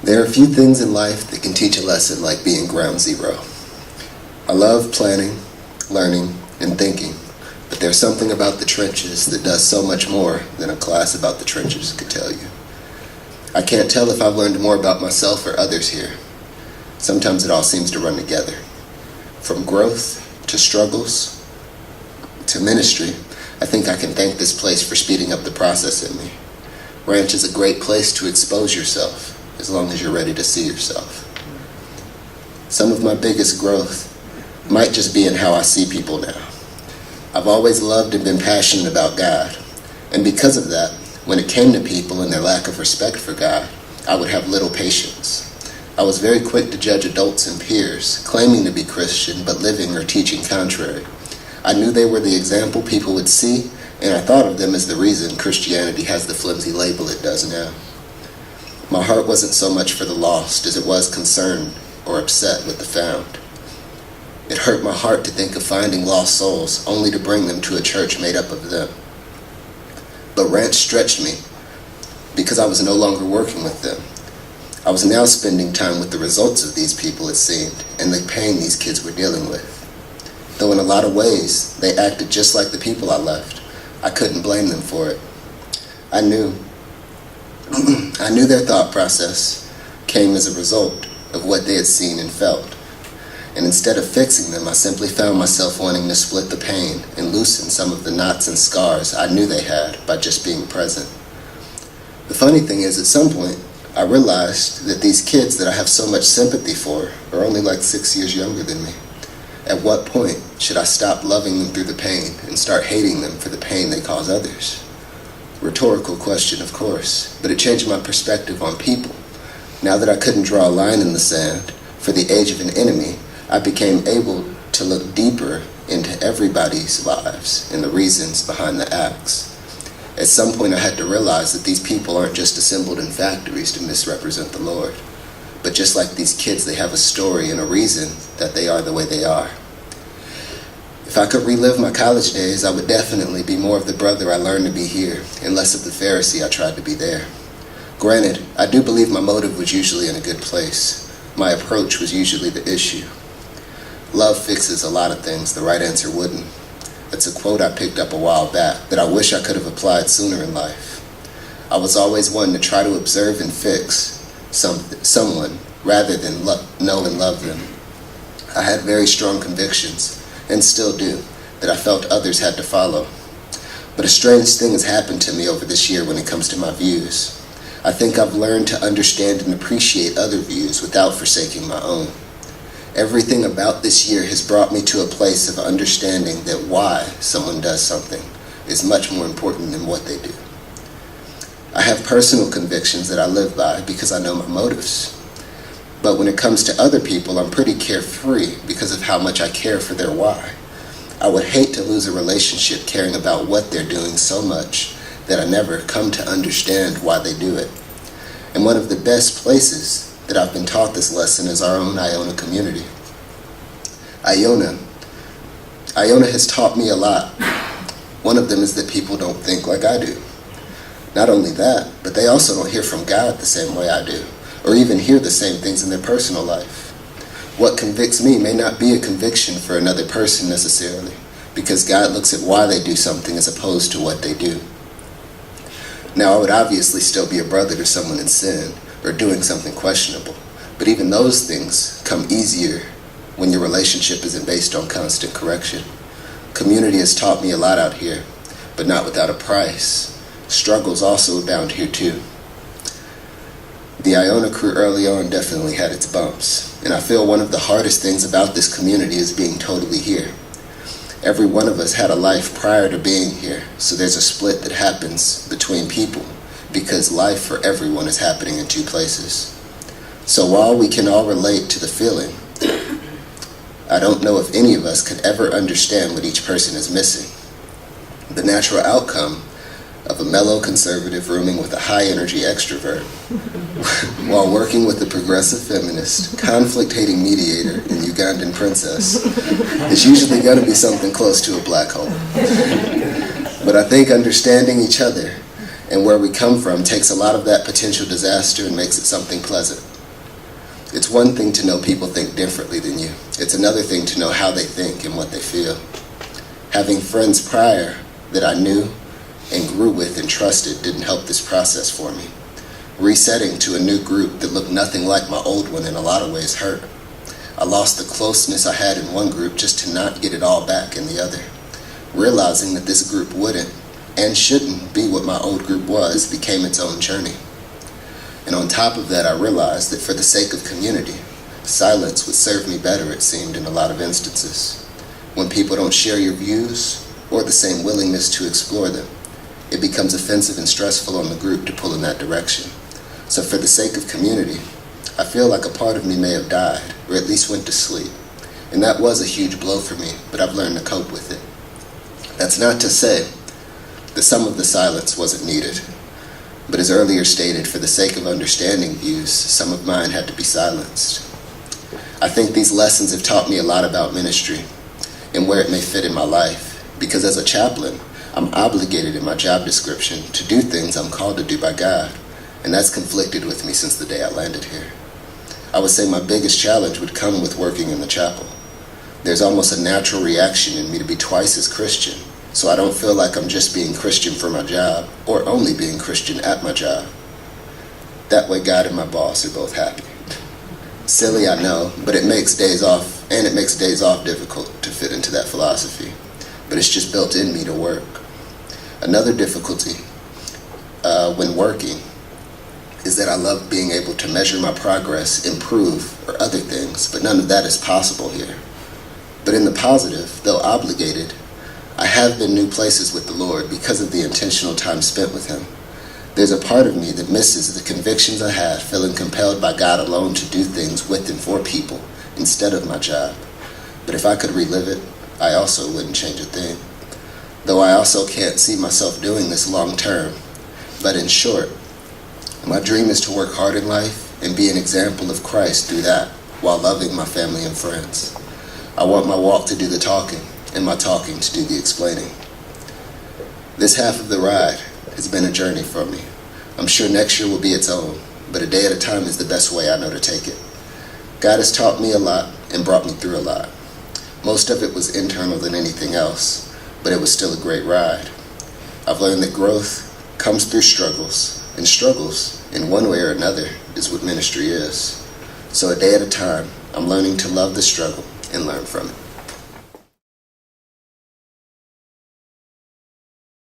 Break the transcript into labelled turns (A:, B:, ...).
A: There are few things in life that can teach a lesson like being ground zero. I love planning, learning, and thinking, but there's something about the trenches that does so much more than a class about the trenches could tell you. I can't tell if I've learned more about myself or others here. Sometimes it all seems to run together. From growth to struggles to ministry, I think I can thank this place for speeding up the process in me. Ranch is a great place to expose yourself, as long as you're ready to see yourself. Some of my biggest growth might just be in how I see people now. I've always loved and been passionate about God, and because of that, when it came to people and their lack of respect for God, I would have little patience. I was very quick to judge adults and peers, claiming to be Christian but living or teaching contrary. I knew they were the example people would see, and I thought of them as the reason Christianity has the flimsy label it does now. My heart wasn't so much for the lost as it was concerned or upset with the found. It hurt my heart to think of finding lost souls only to bring them to a church made up of them. But Ranch stretched me because I was no longer working with them. I was now spending time with the results of these people, it seemed, and the pain these kids were dealing with. Though in a lot of ways, they acted just like the people I left. I couldn't blame them for it. I knew their thought process came as a result of what they had seen and felt. And instead of fixing them, I simply found myself wanting to split the pain and loosen some of the knots and scars I knew they had by just being present. The funny thing is, at some point, I realized that these kids that I have so much sympathy for are only like 6 years younger than me. At what point should I stop loving them through the pain and start hating them for the pain they cause others? Rhetorical question, of course, but it changed my perspective on people. Now that I couldn't draw a line in the sand for the age of an enemy, I became able to look deeper into everybody's lives and the reasons behind the acts. At some point I had to realize that these people aren't just assembled in factories to misrepresent the Lord, but just like these kids, they have a story and a reason that they are the way they are. If I could relive my college days, I would definitely be more of the brother I learned to be here, and less of the Pharisee I tried to be there. Granted, I do believe my motive was usually in a good place. My approach was usually the issue. Love fixes a lot of things, the right answer wouldn't. That's a quote I picked up a while back that I wish I could have applied sooner in life. I was always one to try to observe and fix someone rather than know and love them. I had very strong convictions, and still do, that I felt others had to follow. But a strange thing has happened to me over this year when it comes to my views. I think I've learned to understand and appreciate other views without forsaking my own. Everything about this year has brought me to a place of understanding that why someone does something is much more important than what they do. I have personal convictions that I live by because I know my motives. But when it comes to other people, I'm pretty carefree because of how much I care for their why. I would hate to lose a relationship caring about what they're doing so much that I never come to understand why they do it. And one of the best places that I've been taught this lesson is our own Iona community. Iona has taught me a lot. One of them is that people don't think like I do. Not only that, but they also don't hear from God the same way I do, or even hear the same things in their personal life. What convicts me may not be a conviction for another person necessarily, because God looks at why they do something as opposed to what they do. Now, I would obviously still be a brother to someone in sin, or doing something questionable, but even those things come easier when your relationship isn't based on constant correction. Community has taught me a lot out here, but not without a price. Struggles also abound here too. The Iona crew early on definitely had its bumps, and I feel one of the hardest things about this community is being totally here. Every one of us had a life prior to being here, so there's a split that happens between people because life for everyone is happening in two places. So while we can all relate to the feeling, I don't know if any of us could ever understand what each person is missing. The natural outcome of a mellow conservative rooming with a high-energy extrovert while working with a progressive feminist, conflict-hating mediator, and Ugandan princess is usually going to be something close to a black hole. But I think understanding each other And where we come from takes a lot of that potential disaster and makes it something pleasant. It's one thing to know people think differently than you. It's another thing to know how they think and what they feel. Having friends prior that I knew and grew with and trusted didn't help this process for me. Resetting to a new group that looked nothing like my old one in a lot of ways hurt. I lost the closeness I had in one group just to not get it all back in the other. Realizing that this group wouldn't and shouldn't be what my old group was became its own journey. And on top of that, I realized that for the sake of community, silence would serve me better, it seemed, in a lot of instances. When people don't share your views or the same willingness to explore them, it becomes offensive and stressful on the group to pull in that direction. So for the sake of community, I feel like a part of me may have died, or at least went to sleep. And that was a huge blow for me, but I've learned to cope with it. That's not to say that some of the silence wasn't needed. But as earlier stated, for the sake of understanding views, some of mine had to be silenced. I think these lessons have taught me a lot about ministry and where it may fit in my life, because as a chaplain, I'm obligated in my job description to do things I'm called to do by God, and that's conflicted with me since the day I landed here. I would say my biggest challenge would come with working in the chapel. There's almost a natural reaction in me to be twice as Christian, so I don't feel like I'm just being Christian for my job, or only being Christian at my job. That way God and my boss are both happy. Silly, I know, but it makes days off, and it makes days off difficult to fit into that philosophy. But it's just built in me to work. Another difficulty when working is that I love being able to measure my progress, improve, or other things, but none of that is possible here. But in the positive, though obligated, I have been new places with the Lord because of the intentional time spent with Him. There's a part of me that misses the convictions I had, feeling compelled by God alone to do things with and for people instead of my job. But if I could relive it, I also wouldn't change a thing. Though I also can't see myself doing this long term. But in short, my dream is to work hard in life and be an example of Christ through that, while loving my family and friends. I want my walk to do the talking, and my talking to do the explaining. This half of the ride has been a journey for me. I'm sure next year will be its own, but a day at a time is the best way I know to take it. God has taught me a lot and brought me through a lot. Most of it was internal than anything else, but it was still a great ride. I've learned that growth comes through struggles, and struggles, in one way or another, is what ministry is. So a day at a time, I'm learning to love the struggle and learn from it.